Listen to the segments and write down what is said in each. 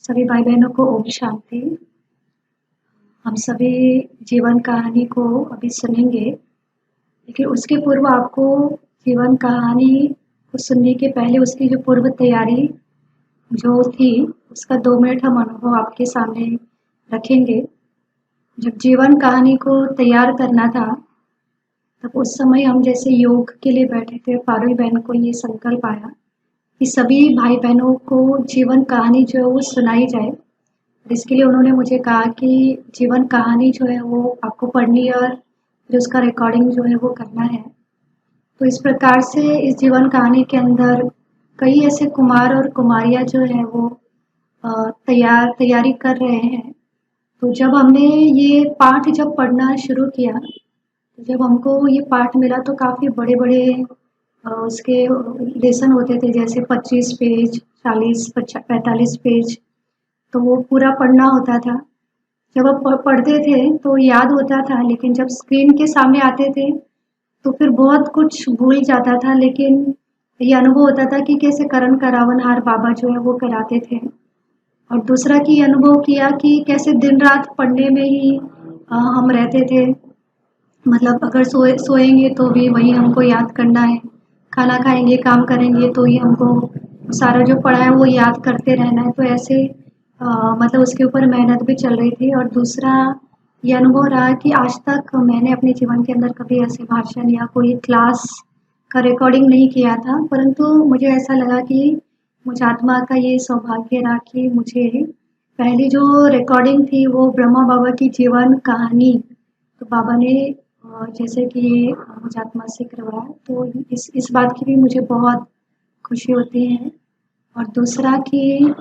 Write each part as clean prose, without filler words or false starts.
सभी भाई बहनों को ओम शांति। हम सभी जीवन कहानी को अभी सुनेंगे, लेकिन उसके पूर्व आपको जीवन कहानी को सुनने के पहले उसकी जो पूर्व तैयारी जो थी उसका 2 मिनट हम अनुभव आपके सामने रखेंगे। जब जीवन कहानी को तैयार करना था तब उस समय हम जैसे योग के लिए बैठे थे, पारुल बहन को ये संकल्प आया कि सभी भाई बहनों को जीवन कहानी जो है वो सुनाई जाए। इसके लिए उन्होंने मुझे कहा कि जीवन कहानी जो है वो आपको पढ़नी है और फिर उसका रिकॉर्डिंग जो है वो करना है। तो इस प्रकार से इस जीवन कहानी के अंदर कई ऐसे कुमार और कुमारियाँ जो है वो तैयारी कर रहे हैं। तो जब हमने ये पाठ जब पढ़ना शुरू किया, तो जब हमको ये पाठ मिला तो काफ़ी बड़े बड़े उसके लेसन होते थे, जैसे 25 पेज, 40, 45 पेज, तो वो पूरा पढ़ना होता था। जब आप पढ़ते थे तो याद होता था, लेकिन जब स्क्रीन के सामने आते थे तो फिर बहुत कुछ भूल जाता था। लेकिन ये अनुभव होता था कि कैसे करण करावनहार बाबा जो है वो कराते थे। और दूसरा कि अनुभव किया कि कैसे दिन रात पढ़ने में ही हम रहते थे। मतलब अगर सोएंगे तो भी वही हमको याद करना है, खाना खाएंगे, काम करेंगे तो ही हमको सारा जो पढ़ा है वो याद करते रहना है। तो ऐसे मतलब उसके ऊपर मेहनत भी चल रही थी। और दूसरा ये अनुभव रहा कि आज तक मैंने अपने जीवन के अंदर कभी ऐसे भाषण या कोई क्लास का रिकॉर्डिंग नहीं किया था, परंतु मुझे ऐसा लगा कि मुझ आत्मा का ये सौभाग्य रहा कि मुझे पहली जो रिकॉर्डिंग थी वो ब्रह्मा बाबा की जीवन कहानी, तो बाबा ने जैसे कि मुझ आत्मा से करवाया, तो इस बात की भी मुझे बहुत खुशी होती है। और दूसरा कि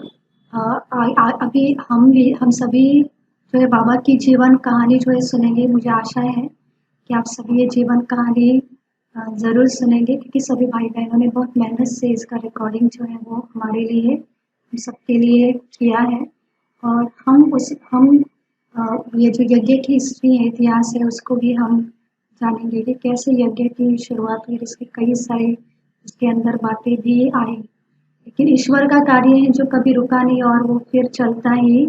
अभी हम सभी जो है बाबा की जीवन कहानी जो है सुनेंगे। मुझे आशा है कि आप सभी ये जीवन कहानी ज़रूर सुनेंगे, क्योंकि सभी भाई बहनों ने बहुत मेहनत से इसका रिकॉर्डिंग जो है वो हमारे लिए, हम सबके लिए किया है। और हम ये जो यज्ञ की हिस्ट्री है, इतिहास है, उसको भी हम जानेंगे कि कैसे यज्ञ की शुरुआत हुई। इसके कई सारे उसके अंदर बातें भी आई, लेकिन ईश्वर का कार्य है जो कभी रुका नहीं और वो फिर चलता ही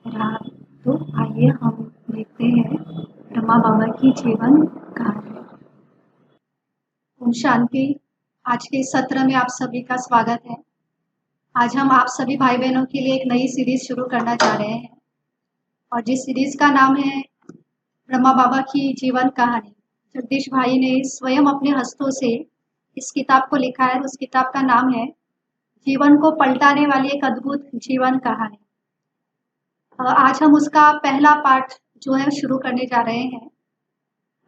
रहा। तो आइए हम देखते हैं ब्रह्मा बाबा की जीवन कहानी। ओम शांति। आज के सत्र में आप सभी का स्वागत है। आज हम आप सभी भाई बहनों के लिए एक नई सीरीज शुरू करना चाह रहे हैं, और जिस सीरीज का नाम है ब्रह्मा बाबा की जीवन कहानी। जगदीश भाई ने स्वयं अपने हस्तों से इस किताब को लिखा है। उस किताब का नाम है जीवन को पलटाने वाली एक अद्भुत जीवन कहानी। आज हम उसका पहला पाठ जो है शुरू करने जा रहे हैं,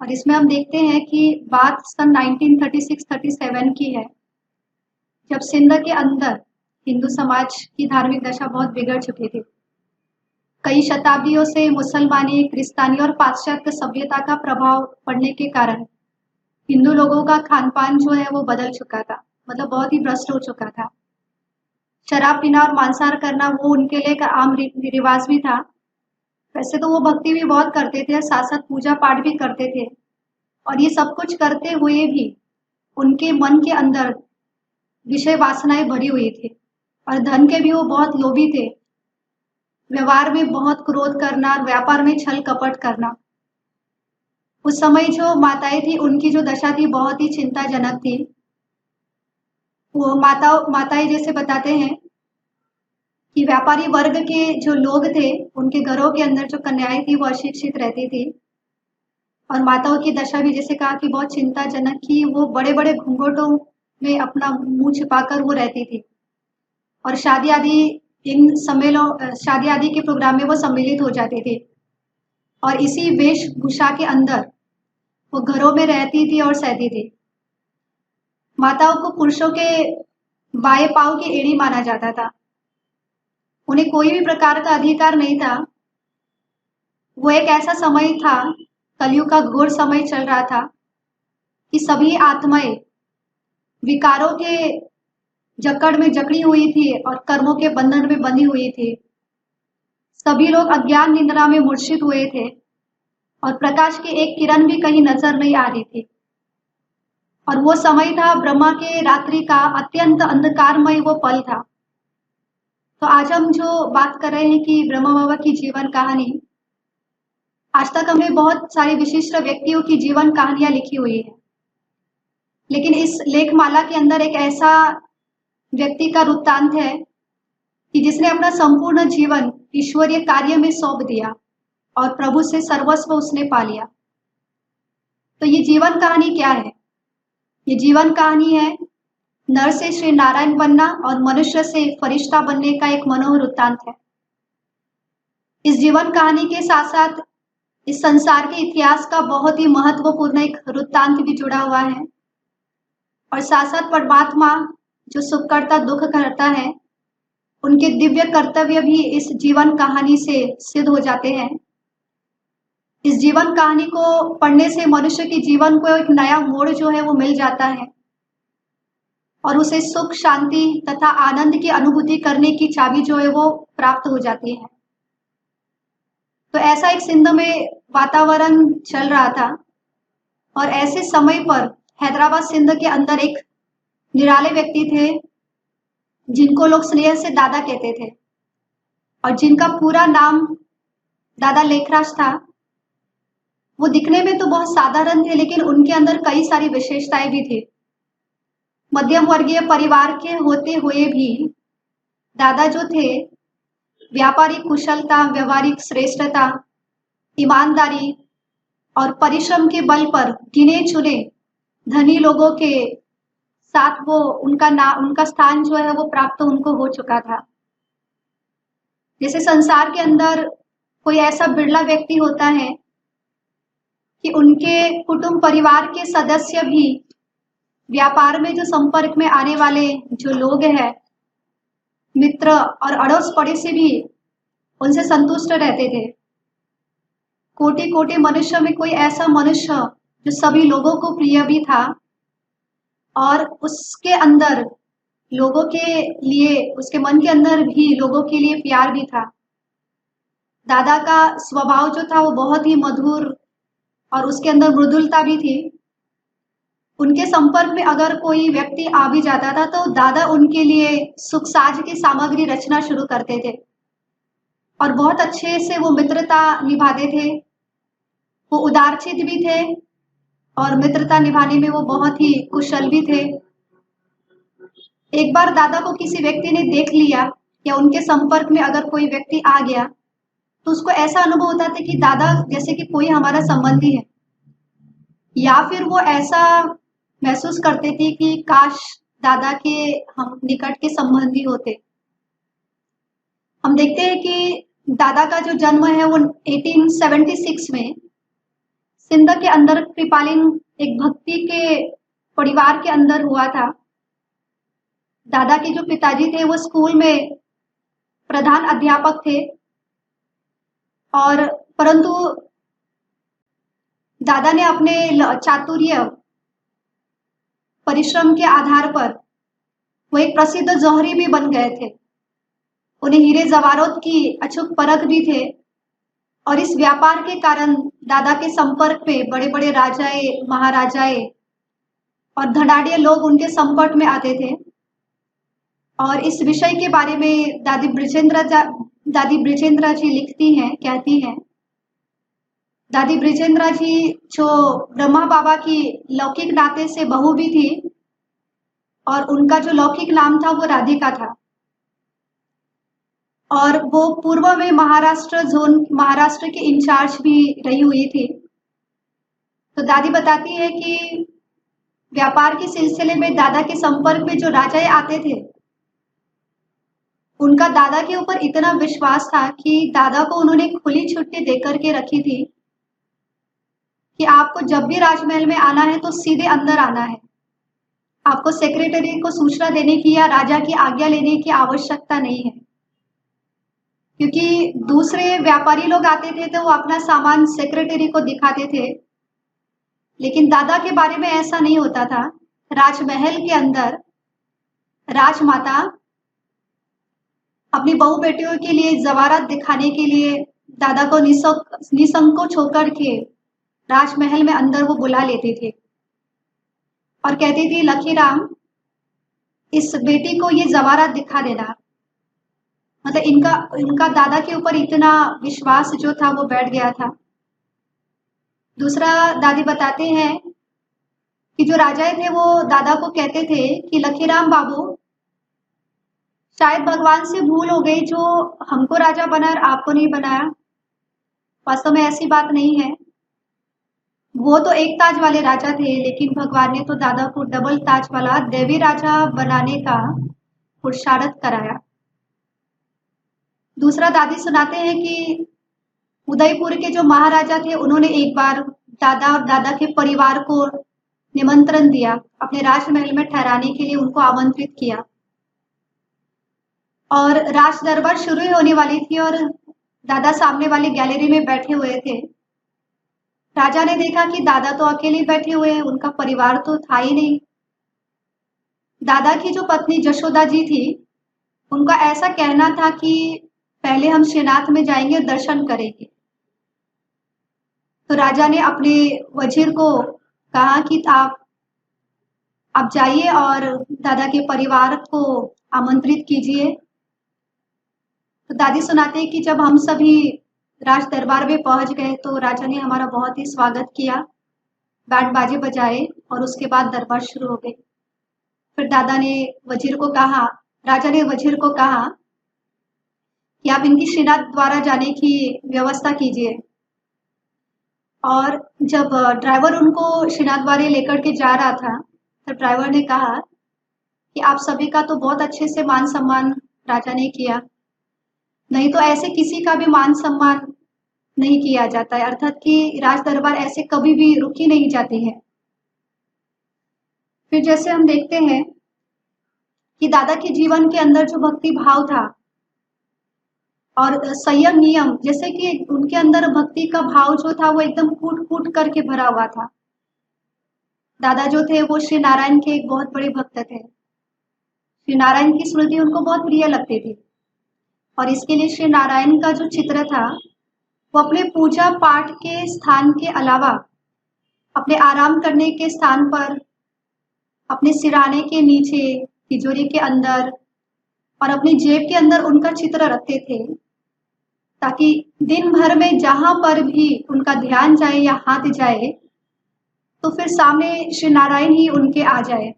और इसमें हम देखते हैं कि बात सन 1936-37 की है, जब सिंध के अंदर हिंदू समाज की धार्मिक दशा बहुत बिगड़ चुकी थी। कई शताब्दियों से मुसलमानी, क्रिस्तानी और पाश्चात्य सभ्यता का प्रभाव पड़ने के कारण हिंदू लोगों का खान पान जो है वो बदल चुका था, मतलब बहुत ही भ्रष्ट हो चुका था। शराब पीना और मांसाहार करना वो उनके लिए एक आम रिवाज भी था। वैसे तो वो भक्ति भी बहुत करते थे, साथ साथ पूजा पाठ भी करते थे, और ये सब कुछ करते हुए भी उनके मन के अंदर विषय वासनाएं भरी हुई थी, और धन के भी वो बहुत लोभी थे। व्यवहार में बहुत क्रोध करना, व्यापार में छल कपट करना। उस समय जो माताएं थी उनकी जो दशा थी बहुत ही चिंताजनक थी। वो माताएं जैसे बताते हैं कि व्यापारी वर्ग के जो लोग थे उनके घरों के अंदर जो कन्याएं थी वो अशिक्षित रहती थी, और माताओं की दशा भी जैसे कहा कि बहुत चिंताजनक की। वो बड़े बड़े घूंघटों में अपना मुंह छिपाकर वो रहती थी, और शादी आदि के प्रोग्राम में वो सम्मिलित हो जाती थी, और इसी वेशभूषा के अंदर वो घरों में रहती थी और सहती थी। माताओं को पुरुषों के बाएं पांव की एड़ी माना जाता था। उन्हें कोई भी प्रकार का अधिकार नहीं था। वो एक ऐसा समय था, कलयुग का घोर समय चल रहा था, कि सभी आत्माएं विकारों के जकड़ में जकड़ी हुई थी और कर्मों के बंधन में बंधी हुई थी। सभी लोग अज्ञान निद्रा में मूर्छित हुए थे, और प्रकाश की एक किरण भी कहीं नजर नहीं आ रही थी। और वो समय था ब्रह्मा के रात्रि का अत्यंत अंधकारमय वो पल था। तो आज हम जो बात कर रहे हैं कि ब्रह्मा बाबा की जीवन कहानी, आज तक हमने बहुत सारे विशिष्ट व्यक्तियों की जीवन कहानियां लिखी हुई है, लेकिन इस लेखमाला के अंदर एक ऐसा व्यक्ति का वृत्तांत है कि जिसने अपना संपूर्ण जीवन ईश्वरीय कार्य में सौंप दिया और प्रभु से सर्वस्व उसने पा लिया। तो ये जीवन कहानी क्या है? ये जीवन कहानी है नर से श्री नारायण बनना और मनुष्य से फरिश्ता बनने का एक मनोहर वृत्तांत है। इस जीवन कहानी के साथ साथ इस संसार के इतिहास का बहुत ही महत्वपूर्ण एक वृत्तांत भी जुड़ा हुआ है, और साथ साथ परमात्मा जो सुख करता दुख करता है, उनके दिव्य कर्तव्य भी इस जीवन कहानी से सिद्ध हो जाते हैं। इस जीवन कहानी को पढ़ने से मनुष्य के जीवन को एक नया मोड़ जो है वो मिल जाता है और उसे सुख, शांति तथा आनंद की अनुभूति करने की चाबी जो है वो प्राप्त हो जाती है। तो ऐसा एक सिंध में वातावरण चल रहा था और ऐसे समय पर हैदराबाद सिंध के अंदर एक निराले व्यक्ति थे जिनको लोग स्नेह से दादा कहते थे और जिनका पूरा नाम दादा लेखराज था। वो दिखने में तो बहुत साधारण थे, लेकिन उनके अंदर कई सारी विशेषताएं भी थी। मध्यम वर्गीय परिवार के होते हुए भी दादा जो थे व्यापारिक कुशलता, व्यवहारिक श्रेष्ठता, ईमानदारी और परिश्रम के बल पर गिने चुने धनी लोगों के साथ वो उनका स्थान जो है वो प्राप्त उनको हो चुका था। जैसे संसार के अंदर कोई ऐसा बिरला व्यक्ति होता है कि उनके कुटुंब परिवार के सदस्य भी व्यापार में जो संपर्क में आने वाले जो लोग हैं, मित्र और अड़ोस पड़ोसी भी उनसे संतुष्ट रहते थे। कोटि कोटि मनुष्य में कोई ऐसा मनुष्य जो सभी लोगों को प्रिय भी था और उसके अंदर लोगों के लिए, उसके मन के अंदर भी लोगों के लिए प्यार भी था। दादा का स्वभाव जो था वो बहुत ही मधुर और उसके अंदर मृदुलता भी थी। उनके संपर्क में अगर कोई व्यक्ति आ भी जाता था तो दादा उनके लिए सुख साज की सामग्री रचना शुरू करते थे और बहुत अच्छे से वो मित्रता निभाते थे। वो उदारचित भी थे और मित्रता निभाने में वो बहुत ही कुशल भी थे। एक बार दादा को किसी व्यक्ति ने देख लिया या उनके संपर्क में अगर कोई व्यक्ति आ गया तो उसको ऐसा अनुभव होता था कि दादा जैसे कि कोई हमारा संबंधी है, या फिर वो ऐसा महसूस करते थे कि काश दादा के हम निकट के संबंधी होते। हम देखते हैं कि दादा का जो जन्म है वो 1876 में सिंध के अंदर कृपालिन एक भक्ति के परिवार के अंदर हुआ था। दादा के जो पिताजी थे वो स्कूल में प्रधान अध्यापक थे, और परंतु दादा ने अपने चातुर्य परिश्रम के आधार पर वो एक प्रसिद्ध जौहरी भी बन गए थे। उन्हें हीरे जवाहरात की अचूक परख भी थे और इस व्यापार के कारण दादा के संपर्क में बड़े बड़े राजाए, महाराजाए और धनाढ़ लोग उनके संपर्क में आते थे। और इस विषय के बारे में दादी ब्रिजेंद्र जी लिखती हैं, कहती हैं। दादी ब्रिजेंद्र जी जो ब्रह्मा बाबा की लौकिक नाते से बहू भी थी और उनका जो लौकिक नाम था वो राधिका था, और वो पूर्व में महाराष्ट्र के इंचार्ज भी रही हुई थी। तो दादी बताती है कि व्यापार के सिलसिले में दादा के संपर्क में जो राजाए आते थे उनका दादा के ऊपर इतना विश्वास था कि दादा को उन्होंने खुली छुट्टी देकर के रखी थी कि आपको जब भी राजमहल में आना है तो सीधे अंदर आना है। आपको सेक्रेटरी को सूचना देने की या राजा की आज्ञा लेने की आवश्यकता नहीं है, क्योंकि दूसरे व्यापारी लोग आते थे तो वो अपना सामान सेक्रेटरी को दिखाते थे, लेकिन दादा के बारे में ऐसा नहीं होता था। राजमहल के अंदर राजमाता अपनी बहू बेटियों के लिए जवारात दिखाने के लिए दादा को निसंकोच होकर के राजमहल में अंदर वो बुला लेते थे और कहती थी, लखीराम इस बेटी को ये जवारात दिखा देना। मतलब इनका इनका दादा के ऊपर इतना विश्वास जो था वो बैठ गया था। दूसरा दादी बताते हैं कि जो राजा थे वो दादा को कहते थे कि लखीराम बाबू, शायद भगवान से भूल हो गई जो हमको राजा बना और आपको नहीं बनाया। वास्तव में ऐसी बात नहीं है। वो तो एक ताज वाले राजा थे, लेकिन भगवान ने तो दादा को डबल ताज वाला देवी राजा बनाने का पुरुषार्थ कराया। दूसरा दादी सुनाते हैं कि उदयपुर के जो महाराजा थे उन्होंने एक बार दादा और दादा के परिवार को निमंत्रण दिया, अपने राजमहल में ठहराने के लिए उनको आमंत्रित किया। और राज दरबार शुरू ही होने वाली थी और दादा सामने वाली गैलरी में बैठे हुए थे। राजा ने देखा कि दादा तो अकेले बैठे हुए हैं, उनका परिवार तो था ही नहीं। दादा की जो पत्नी जशोदा जी थी, उनका ऐसा कहना था कि पहले हम श्रीनाथ में जाएंगे और दर्शन करेंगे। तो राजा ने अपने वजीर को कहा कि आप जाइए और दादा के परिवार को आमंत्रित कीजिए। तो दादी सुनाते हैं कि जब हम सभी राज दरबार में पहुंच गए तो राजा ने हमारा बहुत ही स्वागत किया, बैंड बाजे बजाए और उसके बाद दरबार शुरू हो गई। फिर दादा ने वजीर को कहा, राजा ने वजीर को कहा कि आप इनकी श्रीनाथ द्वारा जाने की व्यवस्था कीजिए। और जब ड्राइवर उनको श्रीनाथ द्वारे लेकर के जा रहा था तो ड्राइवर ने कहा कि आप सभी का तो बहुत अच्छे से मान सम्मान राजा ने किया, नहीं तो ऐसे किसी का भी मान सम्मान नहीं किया जाता है, अर्थात कि राज दरबार ऐसे कभी भी रुकी नहीं जाती है। फिर जैसे हम देखते हैं कि दादा के जीवन के अंदर जो भक्ति भाव था और संयम नियम, जैसे कि उनके अंदर भक्ति का भाव जो था वो एकदम कूट कूट करके भरा हुआ था। दादा जो थे वो श्री नारायण के एक बहुत बड़े भक्त थे। श्री नारायण की स्मृति उनको बहुत प्रिय लगती थी और इसके लिए श्री नारायण का जो चित्र था वो अपने पूजा पाठ के स्थान के अलावा अपने आराम करने के स्थान पर, अपने सिराने के नीचे, तिजोरी के अंदर और अपनी जेब के अंदर उनका चित्र रखते थे, ताकि दिन भर में जहां पर भी उनका ध्यान जाए या हाथ जाए तो फिर सामने श्री नारायण ही उनके आ जाए।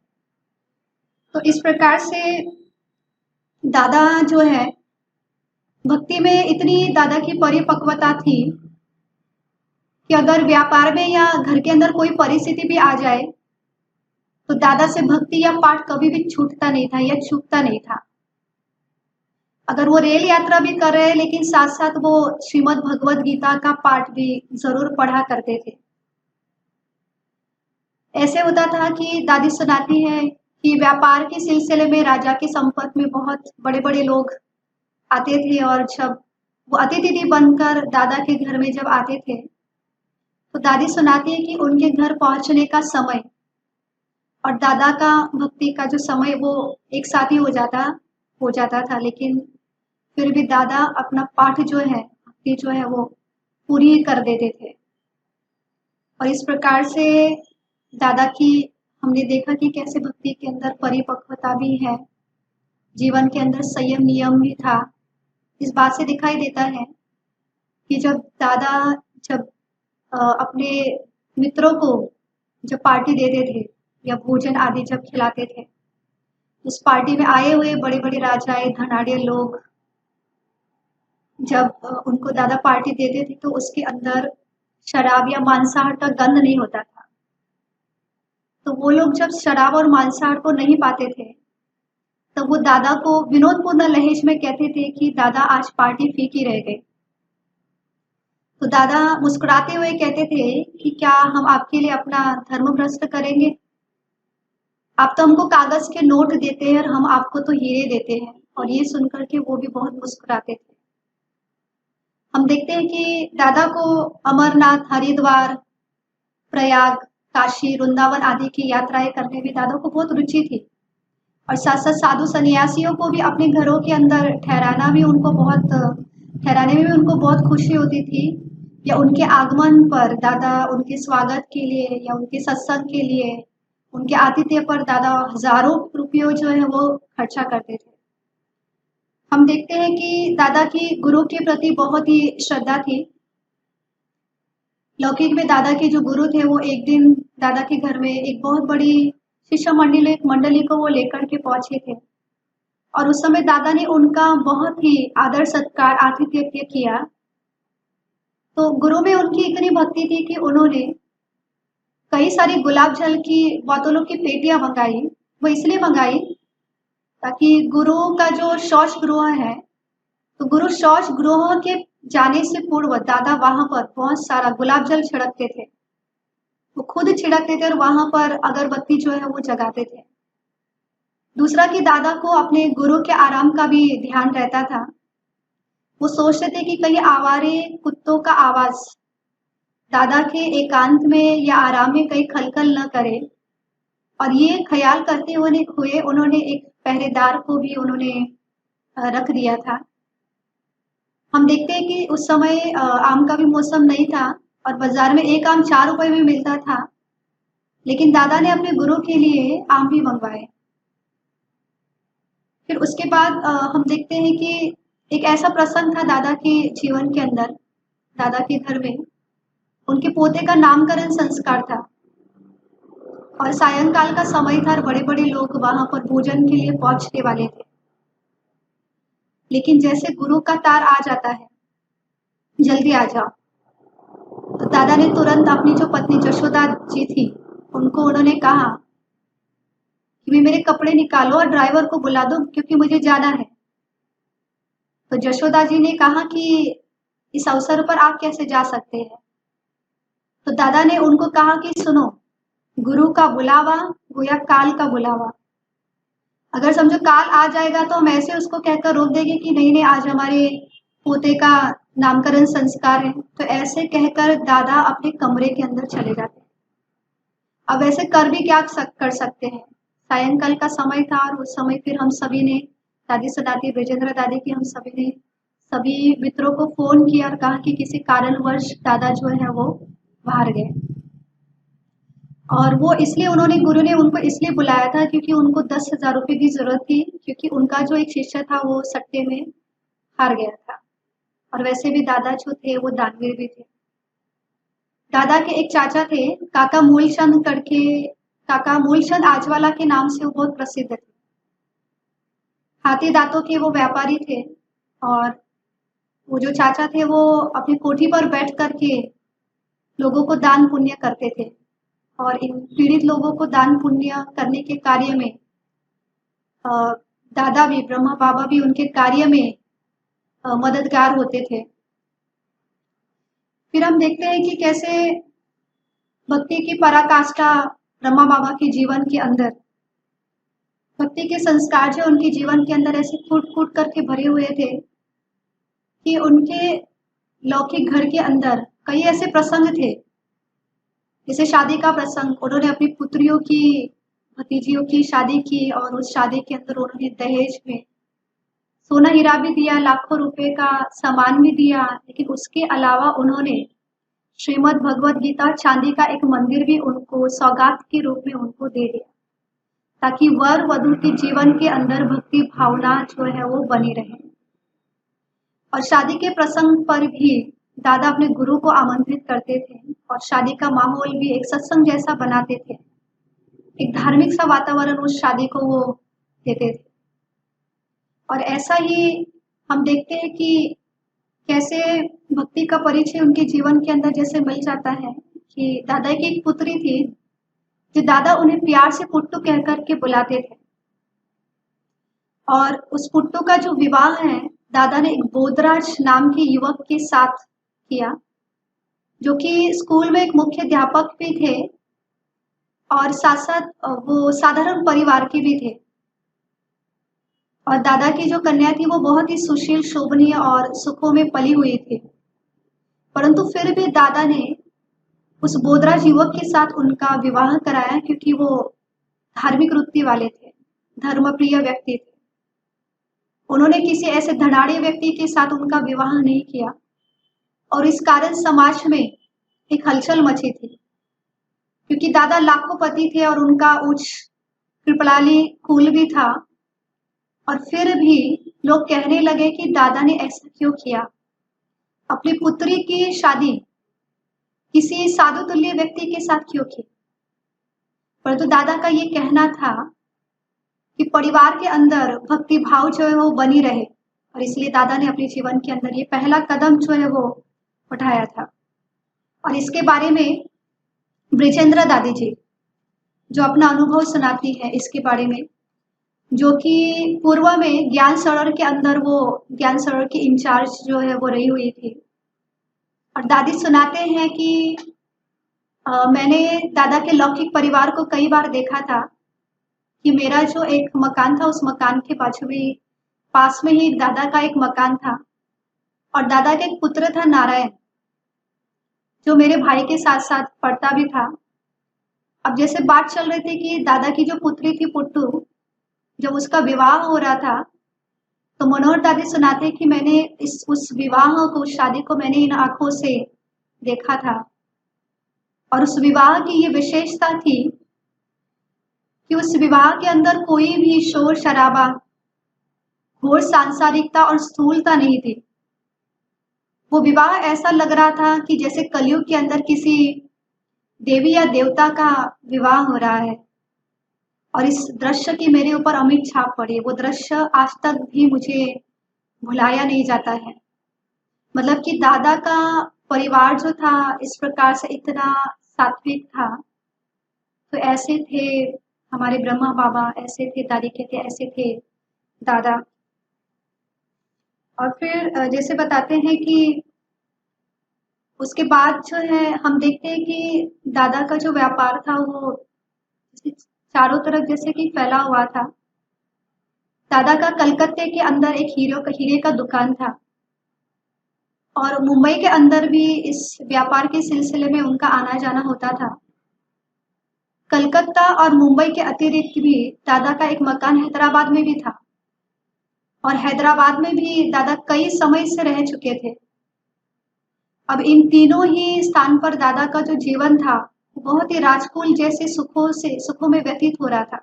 तो इस प्रकार से दादा जो है भक्ति में इतनी दादा की परिपक्वता थी कि अगर व्यापार में या घर के अंदर कोई परिस्थिति भी आ जाए तो दादा से भक्ति या पाठ कभी भी छूटता नहीं था या चूकता नहीं था। अगर वो रेल यात्रा भी कर रहे हैं लेकिन साथ साथ वो श्रीमद् भगवत गीता का पाठ भी जरूर पढ़ा करते थे। ऐसे होता था कि दादी सुनाती है कि व्यापार के सिलसिले में राजा के संपर्क में बहुत बड़े बड़े लोग आते थे और जब वो अतिथि बनकर दादा के घर में जब आते थे तो दादी सुनाती है कि उनके घर पहुंचने का समय और दादा का भक्ति का जो समय वो एक साथ ही हो जाता था, लेकिन फिर भी दादा अपना पाठ जो है, भक्ति जो है वो पूरी कर देते थे। और इस प्रकार से दादा की हमने देखा कि कैसे भक्ति के अंदर परिपक्वता भी है, जीवन के अंदर संयम नियम भी था। इस बात से दिखाई देता है कि जब दादा जब अपने मित्रों को जब पार्टी देते थे या भोजन आदि जब खिलाते थे, उस पार्टी में आए हुए बड़े बड़े राजाए धनाढ़ लोग जब उनको दादा पार्टी देते थे तो उसके अंदर शराब या मांसाहार का गंध नहीं होता था। तो वो लोग जब शराब और मांसाहार को नहीं पाते थे तो वो दादा को विनोदपूर्ण लहज में कहते थे कि दादा आज पार्टी फीकी रह गई। तो दादा मुस्कुराते हुए कहते थे कि क्या हम आपके लिए अपना धर्म भ्रष्ट करेंगे? आप तो हमको कागज के नोट देते हैं और हम आपको तो हीरे देते हैं। और ये सुनकर के वो भी बहुत मुस्कुराते थे। हम देखते हैं कि दादा को अमरनाथ, हरिद्वार, प्रयाग, काशी, वृंदावन आदि की यात्राएं करने में दादा को बहुत रुचि थी और साथ साथ साधु सन्यासियों को भी अपने घरों के अंदर ठहराने में भी उनको बहुत खुशी होती थी, या उनके आगमन पर दादा उनके स्वागत के लिए या उनके सत्संग के लिए, उनके आतिथ्य पर दादा हजारों रुपयों जो है वो खर्चा करते थे। हम देखते हैं कि दादा की गुरु के प्रति बहुत ही श्रद्धा थी। लौकिक में दादा के जो गुरु थे वो एक दिन दादा के घर में एक बहुत बड़ी शिष्य मंडली को वो लेकर के पहुंचे थे और उस समय दादा ने उनका बहुत ही आदर सत्कार आतिथ्य किया। तो गुरु में उनकी इतनी भक्ति थी कि उन्होंने कई सारी गुलाब जल की बोतलों की पेटियां मंगाई। वो इसलिए मंगाई ताकि गुरु का जो शौच गृह है, तो गुरु शौच गृह के जाने से पूर्व दादा वहां पर बहुत सारा गुलाब जल छिड़कते थे। वो खुद छिड़कते थे और वहां पर अगरबत्ती जो है वो जगाते थे। दूसरा कि दादा को अपने गुरु के आराम का भी ध्यान रहता था। वो सोचते थे कि कहीं आवारे कुत्तों का आवाज दादा के एकांत में या आराम में कहीं खलखल न करे, और ये ख्याल करते हुए उन्होंने एक पहरेदार को भी उन्होंने रख दिया था। हम देखते हैं कि उस समय आम का भी मौसम नहीं था और बाजार में एक आम 4 रुपए में मिलता था, लेकिन दादा ने अपने गुरु के लिए आम भी मंगवाए। फिर उसके बाद हम देखते हैं कि एक ऐसा प्रसंग था दादा के जीवन के अंदर। दादा के घर में उनके पोते का नामकरण संस्कार था और सायंकाल का समय था और बड़े बड़े लोग वहां पर भोजन के लिए पहुंचने वाले थे। लेकिन जैसे गुरु का तार आ जाता है, जल्दी आ जाओ, तो दादा ने तुरंत अपनी जो पत्नी जशोदा जी थी उनको उन्होंने कहा कि भी मेरे कपड़े निकालो और ड्राइवर को बुला दो क्योंकि मुझे जाना है। तो जशोदा जी ने कहा कि इस अवसर पर आप कैसे जा सकते हैं। तो दादा ने उनको कहा कि सुनो, गुरु का बुलावा गोया काल का बुलावा। अगर समझो काल आ जाएगा तो हम ऐसे उसको कहकर रोक देंगे कि नहीं नहीं आज हमारे पोते का नामकरण संस्कार है, तो ऐसे कहकर दादा अपने कमरे के अंदर चले जाते। अब ऐसे कर भी क्या कर सकते हैं। सायंकाल का समय था और उस समय फिर हम सभी ने दादी सदाती ब्रजेंद्र दादी की हम सभी ने सभी मित्रों को फोन किया और कहा कि किसी कारणवश दादा जो है वो बाहर गए। और वो इसलिए उन्होंने गुरु ने उनको इसलिए बुलाया था क्योंकि उनको 10,000 रुपये की जरूरत थी, क्योंकि उनका जो एक शिष्य था वो सट्टे में हार गया था और वैसे भी दादा जो थे वो दानवीर भी थे। दादा के एक चाचा थे काका मूलचंद करके, काका मूलचंद आजवाला के नाम से वो बहुत प्रसिद्ध थे। हाथी दांतों के वो व्यापारी थे और वो जो चाचा थे वो अपनी कोठी पर बैठ करके लोगों को दान पुण्य करते थे और इन पीड़ित लोगों को दान पुण्य करने के कार्य में दादा भी, ब्रह्मा बाबा भी उनके कार्य में मददगार होते थे। फिर हम देखते हैं कि कैसे भक्ति की पराकाष्ठा ब्रह्मा बाबा के जीवन के अंदर, भक्ति के संस्कार जो उनके जीवन के अंदर ऐसे कूट कूट करके भरे हुए थे कि उनके लौकिक घर के अंदर कई ऐसे प्रसंग थे, जैसे शादी का प्रसंग। उन्होंने अपनी पुत्रियों की, भतीजियों की शादी की और उस शादी के अंदर उन्होंने दहेज में सोना हीरा भी दिया, लाखों रुपए का सामान भी दिया, लेकिन उसके अलावा उन्होंने श्रीमद् भगवद गीता चांदी का एक मंदिर भी उनको सौगात के रूप में उनको दे दिया, ताकि वर वधू के जीवन के अंदर भक्ति भावना जो है वो बनी रहे। और शादी के प्रसंग पर भी दादा अपने गुरु को आमंत्रित करते थे और शादी का माहौल भी एक सत्संग जैसा बनाते थे, एक धार्मिक सा वातावरण उस शादी को वो देते थे। और ऐसा ही हम देखते हैं कि कैसे भक्ति का परिचय उनके जीवन के अंदर जैसे मिल जाता है कि दादा की एक पुत्री थी जो दादा उन्हें प्यार से पुट्टू कह करके बुलाते थे, और उस पुट्टू का जो विवाह है दादा ने एक बोधराज नाम के युवक के साथ किया, जो कि स्कूल में एक मुख्य अध्यापक भी थे और साथ साथ वो साधारण परिवार के भी थे। और दादा की जो कन्या थी वो बहुत ही सुशील, शोभनीय और सुखों में पली हुई थी, परंतु फिर भी दादा ने उस बोधराज युवक के साथ उनका विवाह कराया क्योंकि वो धार्मिक वृत्ति वाले थे, धर्मप्रिय व्यक्ति थे। उन्होंने किसी ऐसे धनाढ़ व्यक्ति के साथ उनका विवाह नहीं किया और इस कारण समाज में एक हलचल मची थी, क्योंकि दादा लाखोपति थे और उनका उच्च कृपलानी कुल भी था, और फिर भी लोग कहने लगे कि दादा ने ऐसा क्यों किया, अपनी पुत्री की शादी किसी साधु तुल्य व्यक्ति के साथ क्यों की। परंतु दादा का ये कहना था कि परिवार के अंदर भक्ति भाव जो है वो बनी रहे, और इसलिए दादा ने अपने जीवन के अंदर ये पहला कदम जो है वो उठाया था। और इसके बारे में ब्रिजेंद्र दादी जी जो अपना अनुभव सुनाती है इसके बारे में, जो कि पूर्व में ज्ञान सरोवर के अंदर वो ज्ञान सरोवर की इंचार्ज जो है वो रही हुई थी। और दादी सुनाते हैं कि मैंने दादा के लौकिक परिवार को कई बार देखा था कि मेरा जो एक मकान था उस मकान के बाजू में पास में ही दादा का एक मकान था, और दादा का एक पुत्र था नारायण जो मेरे भाई के साथ साथ पढ़ता भी था। अब जैसे बात चल रही थी कि दादा की जो पुत्री थी पुट्टू, जब उसका विवाह हो रहा था तो मनोहर दादी सुनाते कि मैंने उस विवाह को, उस शादी को मैंने इन आंखों से देखा था। और उस विवाह की ये विशेषता थी कि उस विवाह के अंदर कोई भी शोर शराबा, घोर सांसारिकता और स्थूलता नहीं थी। वो विवाह ऐसा लग रहा था कि जैसे कलयुग के अंदर किसी देवी या देवता का विवाह हो रहा है। और इस दृश्य की मेरे ऊपर अमिट छाप पड़ी। वो दृश्य आज तक भी मुझे भुलाया नहीं जाता है। मतलब कि दादा का परिवार जो था इस प्रकार से इतना सात्विक था। तो ऐसे थे हमारे ब्रह्मा बाबा, ऐसे थे दादी के थे, ऐसे थे दादा। और फिर जैसे बताते हैं कि उसके बाद जो है हम देखते हैं कि दादा का जो व्यापार था वो चारों तरफ जैसे कि फैला हुआ था। दादा का कलकत्ते के अंदर एक हीरे का दुकान था, और मुंबई के अंदर भी इस व्यापार के सिलसिले में उनका आना जाना होता था। कलकत्ता और मुंबई के अतिरिक्त भी दादा का एक मकान हैदराबाद में भी था, और हैदराबाद में भी दादा कई समय से रह चुके थे। अब इन तीनों ही स्थान पर दादा का जो जीवन था बहुत ही राजकुल जैसे सुखों में व्यतीत हो रहा था।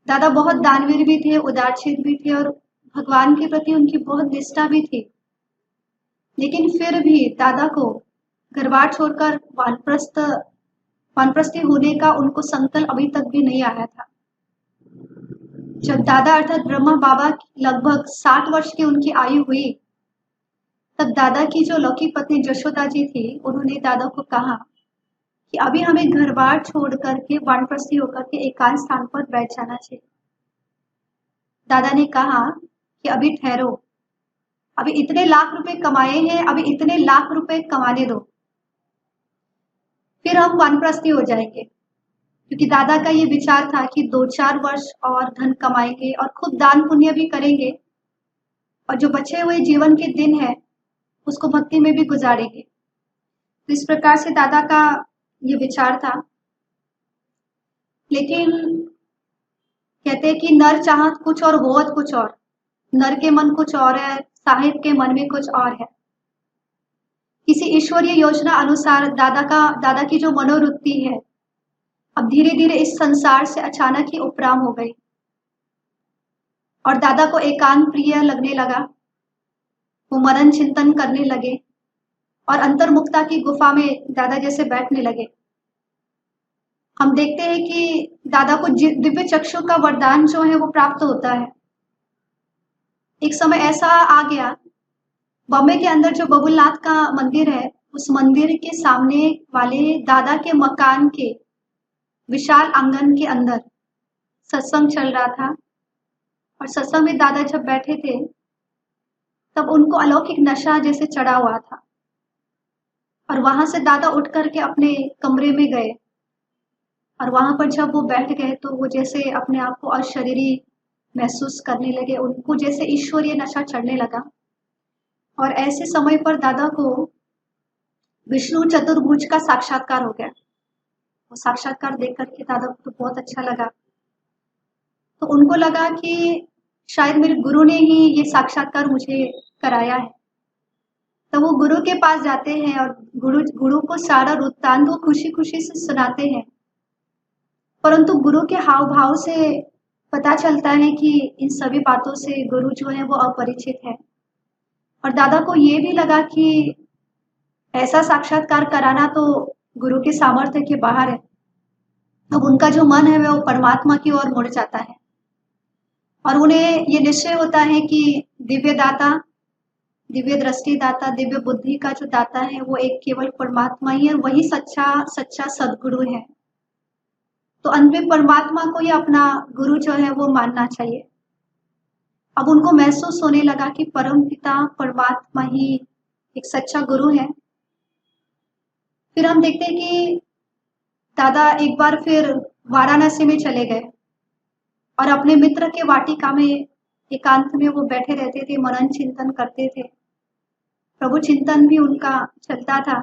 दादा बहुत दानवीर भी थे, उदारशील भी थे, और भगवान के प्रति उनकी बहुत निष्ठा भी थी। लेकिन फिर भी दादा को घर बार छोड़कर वानप्रस्थी होने का उनको संकल्प अभी तक भी नहीं आया था। जब दादा अर्थात ब्रह्मा बाबा लगभग 60 वर्ष की उनकी आयु हुई, तब दादा की जो लौकिक पत्नी जशोदा जी थी, उन्होंने दादा को कहा कि अभी हमें घर बार छोड़ करके वानप्रस्थी होकर के एकांत स्थान पर बैठ जाना चाहिए। दादा ने कहा कि अभी ठहरो, अभी इतने लाख रुपए कमाए हैं, अभी इतने लाख रुपए कमाने दो, फिर हम वानप्रस्थी हो जाएंगे। क्योंकि दादा का ये विचार था कि 2-4 वर्ष और धन कमाएंगे और खूब दान पुण्य भी करेंगे, और जो बचे हुए जीवन के दिन है उसको भक्ति में भी गुजारेंगे। तो इस प्रकार से दादा का ये विचार था। लेकिन कहते हैं कि नर चाहत कुछ और होत कुछ और, नर के मन कुछ और है, साहिब के मन में कुछ और है। किसी ईश्वरीय योजना अनुसार दादा की जो मनोवृत्ति है अब धीरे धीरे इस संसार से अचानक ही उपराम हो गई, और दादा को एकांत प्रिय लगने लगा। वो मनन चिंतन करने लगे और अंतर्मुखता की गुफा में दादा जैसे बैठने लगे। हम देखते हैं कि दादा को दिव्य चक्षु का वरदान जो है वो प्राप्त होता है। एक समय ऐसा आ गया, बॉम्बे के अंदर जो बबुलनाथ का मंदिर है, उस मंदिर के सामने वाले दादा के मकान के विशाल आंगन के अंदर सत्संग चल रहा था। और सत्संग में दादा जब बैठे थे तब उनको अलौकिक नशा जैसे चढ़ा हुआ था, और वहां से दादा उठ करके अपने कमरे में गए, और वहां पर जब वो बैठ गए तो वो जैसे अपने आप को अशरीरी महसूस करने लगे, उनको जैसे ईश्वरीय नशा चढ़ने लगा। और ऐसे समय पर दादा को विष्णु चतुर्भुज का साक्षात्कार हो गया। वो साक्षात्कार देख करके दादा को तो बहुत अच्छा लगा। तो उनको लगा कि शायद मेरे गुरु ने ही ये साक्षात्कार मुझे कराया है। तो वो गुरु के पास जाते हैं और गुरु को सारा वृत्तांत वो खुशी खुशी से सुनाते हैं। परंतु गुरु के हाव भाव से पता चलता है कि इन सभी बातों से गुरु जो है वो अपरिचित है। और दादा को ये भी लगा कि ऐसा साक्षात्कार कराना तो गुरु के सामर्थ्य के बाहर है। अब उनका जो मन है वो परमात्मा की ओर मुड़ जाता है और उन्हें ये निश्चय होता है कि दिव्य दाता, दिव्य दृष्टि दाता, दिव्य बुद्धि का जो दाता है वो एक केवल परमात्मा ही है, वही सच्चा सच्चा सदगुरु है। तो अंत में परमात्मा को ही अपना गुरु जो है वो मानना चाहिए। अब उनको महसूस होने लगा कि परम पिता परमात्मा ही एक सच्चा गुरु है। फिर हम देखते हैं कि दादा एक बार फिर वाराणसी में चले गए और अपने मित्र के वाटिका में एकांत में वो बैठे रहते थे, मनन चिंतन करते थे, प्रभु चिंतन भी उनका चलता था।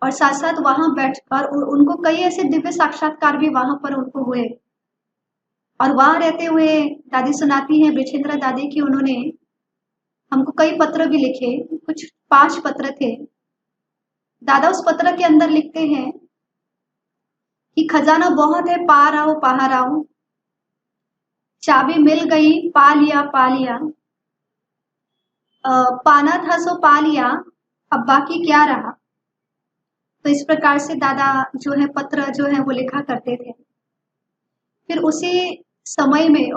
और साथ साथ वहां बैठकर उनको कई ऐसे दिव्य साक्षात्कार भी वहां पर उनको हुए। और वहां रहते हुए दादी सुनाती हैं, ब्रजेंद्र दादी की, उन्होंने हमको कई पत्र भी लिखे, कुछ 5 पत्र थे। दादा उस पत्र के अंदर लिखते हैं कि खजाना बहुत है, पा रहा हूं, चाबी मिल गई, पा लिया, पाना था सो पा लिया, अब बाकी क्या रहा। तो इस प्रकार से दादा जो है पत्र जो है वो लिखा करते थे। फिर उसी समय में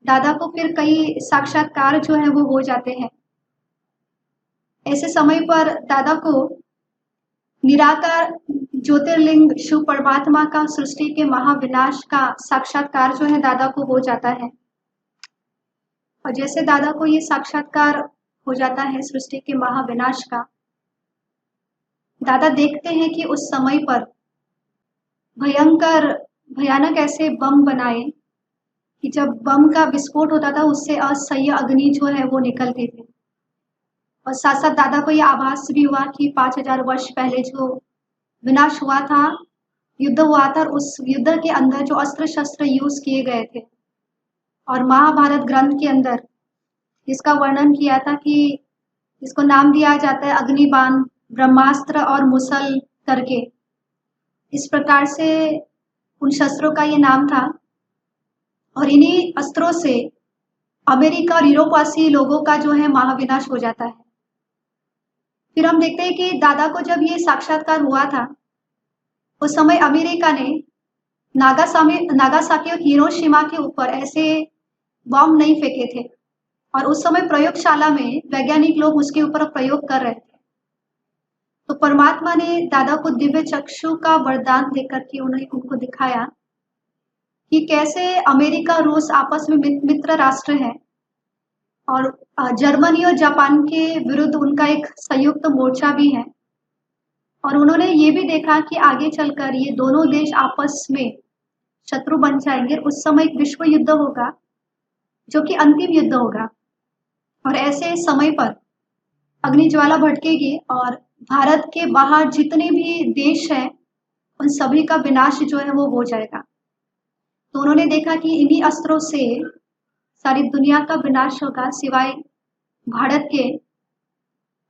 दादा को फिर कई साक्षात्कार जो है वो हो जाते हैं। ऐसे समय पर दादा को निराकार ज्योतिर्लिंग शिव परमात्मा का सृष्टि के महाविनाश का साक्षात्कार जो है दादा को हो जाता है। और जैसे दादा को ये साक्षात्कार हो जाता है सृष्टि के महाविनाश का, दादा देखते हैं कि उस समय पर भयानक ऐसे बम बनाए कि जब बम का विस्फोट होता था उससे असह्य अग्नि जो है वो निकलती थी। और साथ साथ दादा को यह आभास भी हुआ कि 5000 वर्ष पहले जो विनाश हुआ था, युद्ध हुआ था, और उस युद्ध के अंदर जो अस्त्र शस्त्र यूज किए गए थे, और महाभारत ग्रंथ के अंदर इसका वर्णन किया था कि इसको नाम दिया जाता है अग्निबाण, ब्रह्मास्त्र और मुसल करके। इस प्रकार से उन शस्त्रों का ये नाम था। और इन्हीं अस्त्रों से अमेरिका और यूरोपवासी लोगों का जो है महाविनाश हो जाता है। फिर हम देखते हैं कि दादा को जब ये साक्षात्कार हुआ था, उस समय अमेरिका ने नागासाकी और हिरोशिमा के ऊपर ऐसे बॉम्ब नहीं फेंके थे, और उस समय प्रयोगशाला में वैज्ञानिक लोग उसके ऊपर प्रयोग कर रहे थे। तो परमात्मा ने दादा को दिव्य चक्षु का वरदान देकर के उन्हें उनको दिखाया कि कैसे अमेरिका रूस आपस में मित्र राष्ट्र है, और जर्मनी और जापान के विरुद्ध उनका एक संयुक्त मोर्चा भी है। और उन्होंने ये भी देखा कि आगे चलकर ये दोनों देश आपस में शत्रु बन जाएंगे, उस समय एक विश्व युद्ध होगा जो कि अंतिम युद्ध होगा। और ऐसे समय पर अग्निज्वाला भड़केगी और भारत के बाहर जितने भी देश हैं उन सभी का विनाश जो है वो हो जाएगा। तो उन्होंने देखा कि इन्हीं अस्त्रों से सारी दुनिया का विनाश होगा सिवाय भारत के।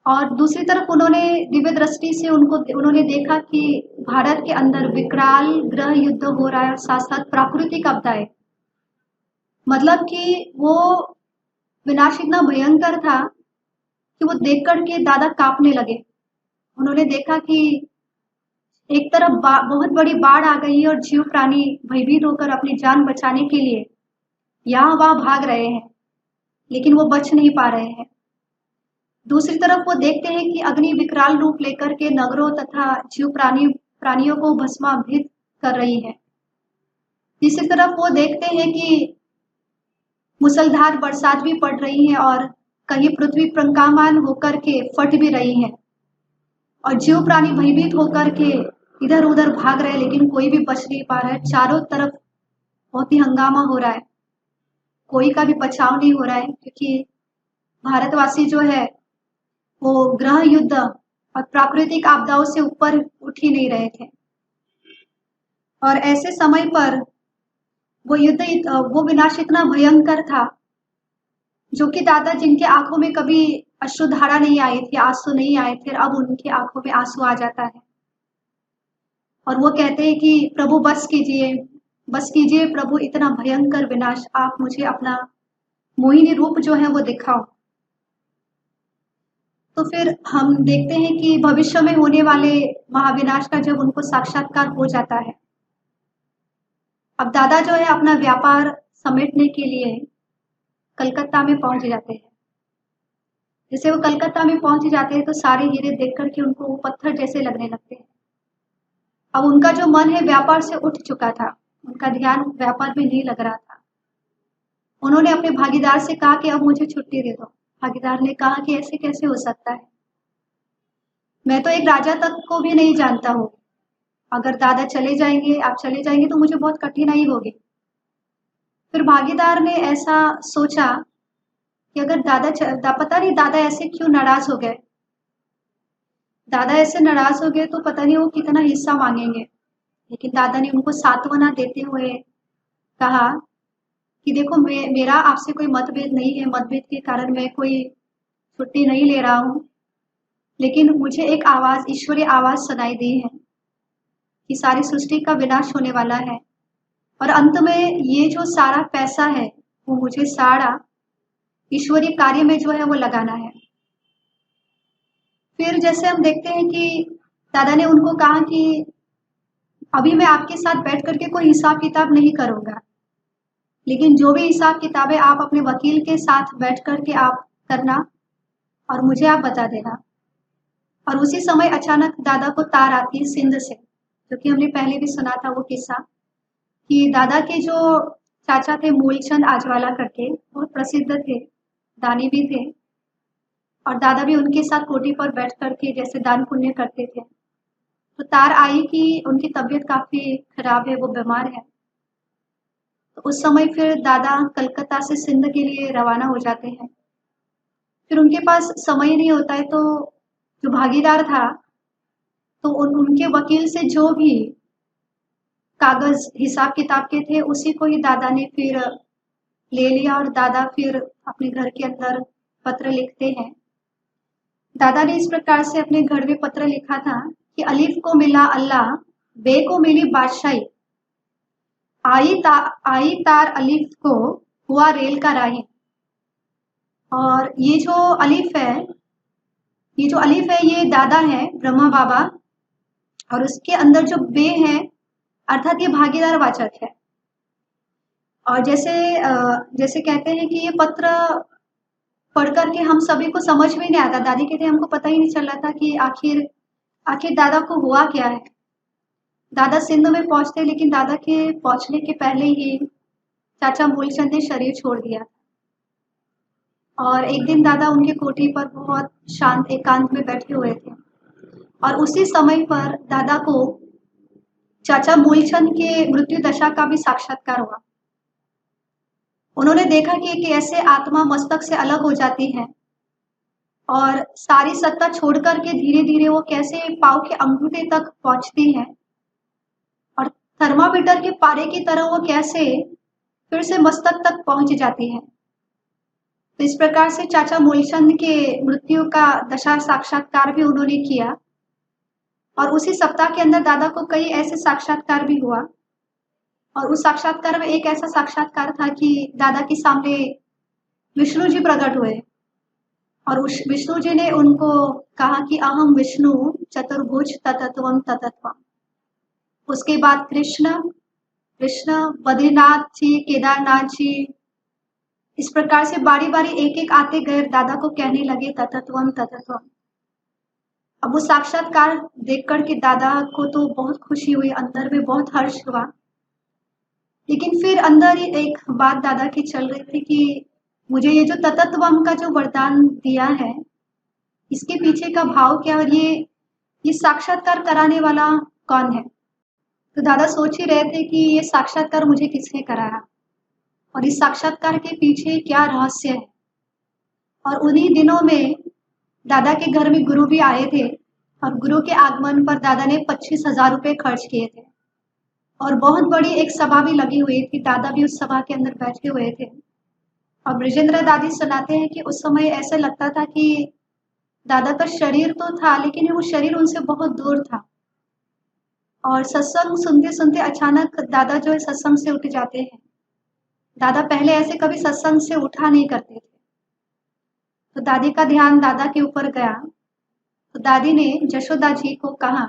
और दूसरी तरफ उन्होंने दिव्य दृष्टि से उन्होंने देखा कि भारत के अंदर विकराल ग्रह युद्ध हो रहा है, साथ साथ प्राकृतिक आपदाएं, मतलब कि वो विनाश इतना भयंकर था कि वो देख करके दादा कांपने लगे। उन्होंने देखा कि एक तरफ बहुत बड़ी बाढ़ आ गई है और जीव प्राणी भयभीत होकर अपनी जान बचाने के लिए यहाँ वहां भाग रहे हैं, लेकिन वो बच नहीं पा रहे हैं। दूसरी तरफ वो देखते हैं कि अग्नि विकराल रूप लेकर के नगरों तथा जीव प्राणियों को भस्माभित कर रही है। तीसरी तरफ वो देखते हैं कि मूसलधार बरसात भी पड़ रही है और कहीं पृथ्वी कंपायमान होकर के फट भी रही है, और जीव प्राणी भयभीत होकर के इधर उधर भाग रहे हैं, लेकिन कोई भी बच नहीं पा रहा है। चारों तरफ बहुत ही हंगामा हो रहा है, कोई का भी बचाव नहीं हो रहा है, क्योंकि भारतवासी जो है वो ग्रह युद्ध और प्राकृतिक आपदाओं से ऊपर उठ ही नहीं रहे थे। और ऐसे समय पर वो विनाश इतना भयंकर था जो कि दादा जिनके आंखों में कभी अश्रुधारा नहीं आई थी, आंसू नहीं आए थे, अब उनकी आंखों में आंसू आ जाता है। और वो कहते हैं कि प्रभु बस कीजिए, बस कीजिए प्रभु इतना भयंकर विनाश, आप मुझे अपना मोहिनी रूप जो है वो दिखाओ। तो फिर हम देखते हैं कि भविष्य में होने वाले महाविनाश का जब उनको साक्षात्कार हो जाता है, अब दादा जो है अपना व्यापार समेटने के लिए कलकत्ता में पहुंच जाते हैं। जैसे वो कलकत्ता में पहुंच जाते हैं तो सारे हीरे देख करके उनको वो पत्थर जैसे लगने लगते हैं। अब उनका जो मन है व्यापार से उठ चुका था, उनका ध्यान व्यापार में नहीं लग रहा था। उन्होंने अपने भागीदार से कहा कि अब मुझे छुट्टी दे दो। भागीदार ने कहा कि ऐसे कैसे हो सकता है, मैं तो एक राजा तक को भी नहीं जानता हूँ, अगर दादा चले जाएंगे, आप चले जाएंगे तो मुझे बहुत कठिनाई होगी। फिर भागीदार ने ऐसा सोचा कि अगर पता नहीं दादा ऐसे क्यों नाराज हो गए, दादा ऐसे नाराज हो गए तो पता नहीं वो कितना हिस्सा मांगेंगे। लेकिन दादा ने उनको सांत्वना देते हुए कहा कि देखो मेरा आपसे कोई मतभेद नहीं है, मतभेद के कारण मैं कोई छुट्टी नहीं ले रहा हूँ, लेकिन मुझे एक आवाज, ईश्वरीय आवाज सुनाई दी है कि सारी सृष्टि का विनाश होने वाला है और अंत में ये जो सारा पैसा है वो मुझे सारा ईश्वरीय कार्य में जो है वो लगाना है। फिर जैसे हम देखते हैं कि दादा ने उनको कहा कि अभी मैं आपके साथ बैठ करके कोई हिसाब किताब नहीं करूंगा, लेकिन जो भी हिसाब किताब है आप अपने वकील के साथ बैठ करके आप करना और मुझे आप बता देना। और उसी समय अचानक दादा को तार आती है सिंध से, जो कि हमने पहले भी सुना था वो किस्सा कि दादा के जो चाचा थे मूलचंद आजवाला करके, बहुत प्रसिद्ध थे, दानी भी थे, और दादा भी उनके साथ कोठी पर बैठ करके जैसे दान पुण्य करते थे। तो तार आई कि उनकी तबीयत काफी खराब है, वो बीमार है। तो उस समय फिर दादा कलकत्ता से सिंध के लिए रवाना हो जाते हैं। फिर उनके पास समय नहीं होता है, तो जो भागीदार था तो उनके वकील से जो भी कागज हिसाब किताब के थे उसी को ही दादा ने फिर ले लिया और दादा फिर अपने घर के अंदर पत्र लिखते हैं। दादा ने इस प्रकार से अपने घर में पत्र लिखा था कि अलीफ को मिला अल्लाह, बे को मिली बादशाही, आई तार अलीफ को हुआ रेल का राही। और ये जो अलीफ है, ये दादा है ब्रह्मा बाबा, और उसके अंदर जो बे है अर्थात ये भागीदार वाचक है। और जैसे कहते हैं कि ये पत्र पढ़ करके हम सभी को समझ में नहीं आता। दादी कहते हमको पता ही नहीं चल रहा था कि आखिर दादा को हुआ क्या है। दादा सिंध में पहुंचते, लेकिन दादा के पहुंचने के पहले ही चाचा मूलचंद ने शरीर छोड़ दिया। और एक दिन दादा उनके कोठी पर बहुत शांत एकांत में बैठे हुए थे और उसी समय पर दादा को चाचा मूलचंद के मृत्यु दशा का भी साक्षात्कार हुआ। उन्होंने देखा कि एक ऐसे आत्मा मस्तक से अलग हो जाती है और सारी सत्ता छोड़ करके धीरे धीरे वो कैसे पाँव के अंगूठे तक पहुंचती है और थर्मामीटर के पारे की तरह वो कैसे फिर से मस्तक तक पहुंच जाती है। तो इस प्रकार से चाचा मूलचंद के मृत्यु का दशा साक्षात्कार भी उन्होंने किया और उसी सप्ताह के अंदर दादा को कई ऐसे साक्षात्कार भी हुआ। और उस साक्षात्कार में एक ऐसा साक्षात्कार था कि दादा के सामने विष्णु जी प्रकट हुए और उस विष्णु जी ने उनको कहा कि अहम विष्णु चतुर्भुज ततत्वम ततत्वम। उसके बाद कृष्ण बद्रीनाथ जी, केदारनाथ जी, इस प्रकार से बारी बारी एक एक आते गए दादा को कहने लगे ततत्वम ततत्वम। अब वो साक्षात्कार देख करके दादा को तो बहुत खुशी हुई, अंदर में बहुत हर्ष हुआ। लेकिन फिर अंदर ही एक बात दादा की चल रही थी कि मुझे ये जो ततत्वम का जो वरदान दिया है इसके पीछे का भाव क्या, और ये साक्षात्कार कराने वाला कौन है। तो दादा सोच ही रहे थे कि ये साक्षात्कार मुझे किसने कराया और इस साक्षात्कार के पीछे क्या रहस्य है। और उन्हीं दिनों में दादा के घर में गुरु भी आए थे और गुरु के आगमन पर दादा ने 25,000 रुपये खर्च किए थे और बहुत बड़ी एक सभा भी लगी हुई थी। दादा भी उस सभा के अंदर बैठे हुए थे और ब्रजेंद्र दादी सुनाते हैं कि उस समय ऐसे लगता था कि दादा का शरीर तो था लेकिन वो शरीर उनसे बहुत दूर था और सत्संग सुनते सुनते अचानक दादा जो है सत्संग से उठ जाते हैं। दादा पहले ऐसे कभी सत्संग से उठा नहीं करते थे। तो दादी का ध्यान दादा के ऊपर गया। तो दादी ने जशोदा जी को कहा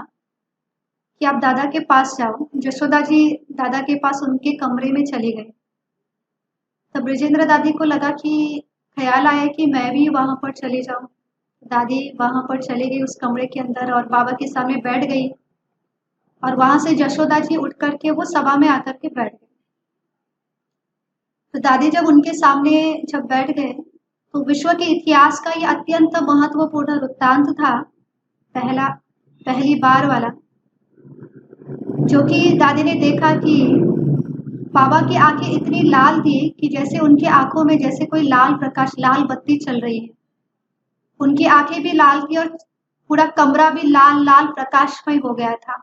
कि आप दादा के पास जाओ। जशोदा जी दादा के पास उनके कमरे में चली गई। तब ब्रजेंद्र दादी को लगा कि ख्याल आया कि मैं भी वहां पर चली जाऊं। दादी वहां पर चली गई उस कमरे के अंदर और बाबा के सामने बैठ गई। और वहां से जशोदा जी उठ करके वो सभा में आकर के बैठ गए। तो दादी जब उनके सामने जब बैठ गए तो विश्व के इतिहास का ये अत्यंत महत्वपूर्ण वृत्तांत था, पहला पहली बार वाला, जो कि दादी ने देखा कि बाबा की आंखें इतनी लाल थी कि जैसे उनकी आंखों में जैसे कोई लाल प्रकाश, लाल बत्ती चल रही है। उनकी आंखें भी लाल थी और पूरा कमरा भी लाल लाल प्रकाशमय हो गया था।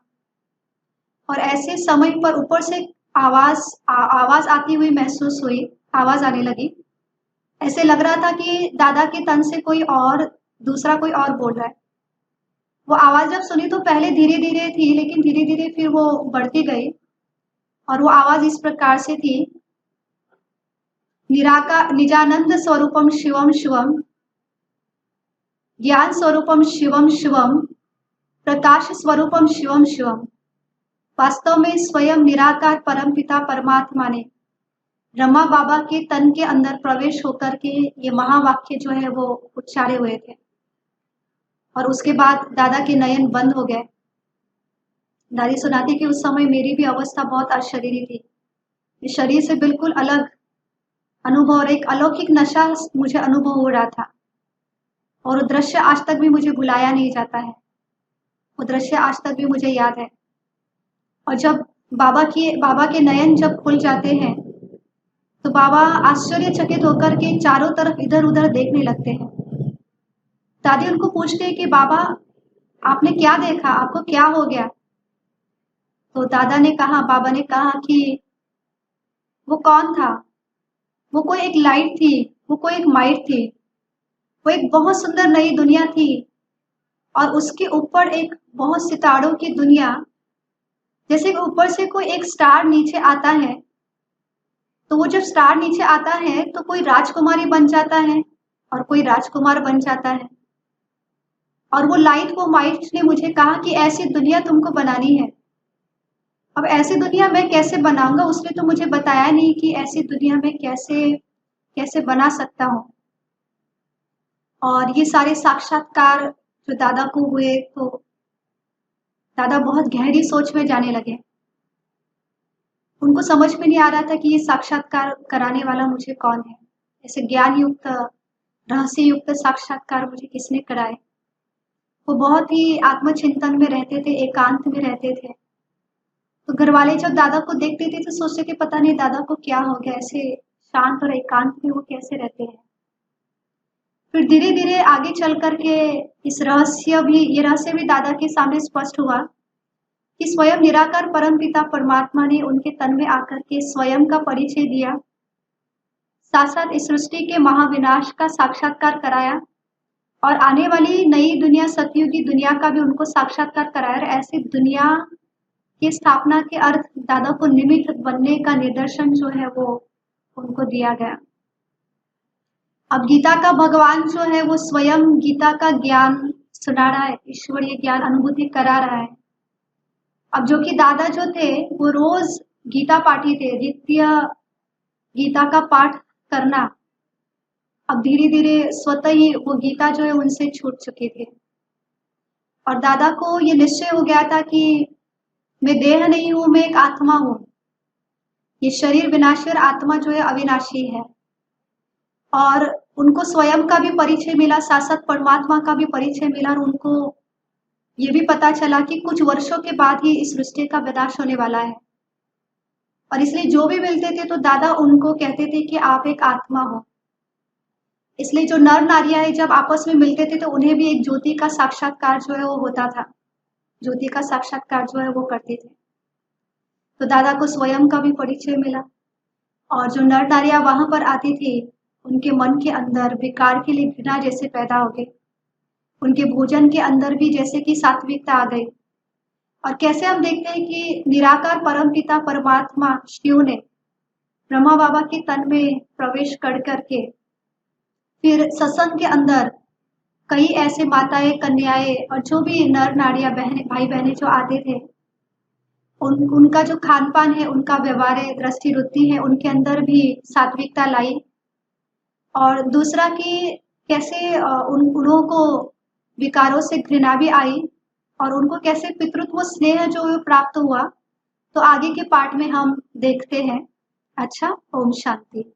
और ऐसे समय पर ऊपर से आवाज आती हुई महसूस हुई, आवाज आने लगी। ऐसे लग रहा था कि दादा के तन से कोई और दूसरा कोई और बोल रहा है। वो आवाज जब सुनी तो पहले धीरे धीरे थी, लेकिन धीरे धीरे फिर वो बढ़ती गई। और वो आवाज इस प्रकार से थी, निराकार निजानंद स्वरूपम शिवम शिवम, ज्ञान स्वरूपम शिवम शिवम, प्रकाश स्वरूपम शिवम शिवम। वास्तव में स्वयं निराकार परमपिता परमात्मा ने ब्रह्मा बाबा के तन के अंदर प्रवेश होकर के ये महावाक्य जो है वो उच्चारे हुए थे। और उसके बाद दादा के नयन बंद हो गए। दादी सुनाती कि उस समय मेरी भी अवस्था बहुत अशरीरी थी। इस शरीर से बिल्कुल अलग अनुभव और एक अलौकिक नशा मुझे अनुभव हो रहा था। और वो दृश्य आज तक भी मुझे भुलाया नहीं जाता है। वो दृश्य आज तक भी मुझे याद है। और जब बाबा के नयन जब खुल जाते हैं तो बाबा आश्चर्यचकित होकर के चारों तरफ इधर उधर देखने लगते हैं। दादी उनको पूछते हैं कि बाबा आपने क्या देखा, आपको क्या हो गया? तो बाबा ने कहा कि वो कौन था? वो कोई एक लाइट थी, वो कोई एक माइट थी, वो एक बहुत सुंदर नई दुनिया थी। और उसके ऊपर एक बहुत सितारों की दुनिया, जैसे ऊपर से कोई एक स्टार नीचे आता है, तो वो जब स्टार नीचे आता है तो कोई राजकुमारी बन जाता है और कोई राजकुमार बन जाता है। और वो माइट ने मुझे कहा कि ऐसी दुनिया तुमको बनानी है। अब ऐसी दुनिया मैं कैसे बनाऊंगा, उसने तो मुझे बताया नहीं कि ऐसी दुनिया में कैसे कैसे बना सकता हूँ। और ये सारे साक्षात्कार जो दादा को हुए तो दादा बहुत गहरी सोच में जाने लगे। उनको समझ में नहीं आ रहा था कि ये साक्षात्कार कराने वाला मुझे कौन है। ऐसे ज्ञान युक्त, रहस्य युक्त साक्षात्कार मुझे किसने कराए। वो बहुत ही आत्मचिंतन में रहते थे, एकांत में रहते थे। तो घर वाले जब दादा को देखते थे तो सोचते थे पता नहीं दादा को क्या हो गया, ऐसे शांत और एकांत में वो कैसे रहते हैं। फिर धीरे धीरे आगे चल करके ये रहस्य भी दादा के सामने स्पष्ट हुआ कि स्वयं निराकार परमपिता परमात्मा ने उनके तन में आकर के स्वयं का परिचय दिया, साथ साथ इस सृष्टि के महाविनाश का साक्षात्कार कराया और आने वाली नई दुनिया, सतयुगी दुनिया का भी उनको साक्षात्कार कराया। और ऐसी दुनिया की स्थापना के अर्थ दादा को निमित्त बनने का निर्देशन जो है वो उनको दिया गया। अब गीता का भगवान जो है वो स्वयं गीता का ज्ञान सुना रहा है, ईश्वरीय ज्ञान अनुभूति करा रहा है। अब जो कि दादा जो थे वो रोज गीता पाठी थे, नित्य गीता का पाठ करना। अब धीरे धीरे स्वतः ही वो गीता जो है उनसे छूट चुके थे। और दादा को ये निश्चय हो गया था कि मैं देह नहीं हूं, मैं एक आत्मा हूं। ये शरीर विनाशी और आत्मा जो है अविनाशी है। और उनको स्वयं का भी परिचय मिला, साथ साथ परमात्मा का भी परिचय मिला। और उनको ये भी पता चला कि कुछ वर्षों के बाद ही इस सृष्टि का विनाश होने वाला है। और इसलिए जो भी मिलते थे तो दादा उनको कहते थे कि आप एक आत्मा हो। इसलिए जो नर नारियां है जब आपस में मिलते थे तो उन्हें भी एक ज्योति का साक्षात्कार जो है वो होता था, ज्योति का साक्षात्कार जो है वो करते थे। तो दादा को स्वयं का भी परिचय मिला। और जो नर नारियां वहां पर आती थी उनके मन के अंदर विकार के लिए घृणा जैसे पैदा हो गई। उनके भोजन के अंदर भी जैसे कि सात्विकता आ गई। और कैसे हम देखते हैं कि निराकार परमपिता परमात्मा शिव ने ब्रह्मा बाबा के तन में प्रवेश कर करके फिर सत्संग के अंदर कई ऐसे माताएं कन्याएं और जो भी नर नारियां बहने भाई बहने जो आते थे उनका जो खान पान है, उनका व्यवहार है, दृष्टि वृत्ति है, उनके अंदर भी सात्विकता लाई। और दूसरा कि कैसे उन लोगों को विकारों से घृणा भी आई और उनको कैसे पितृत्व स्नेह जो प्राप्त हुआ, तो आगे के पार्ट में हम देखते हैं। अच्छा, ओम शांति।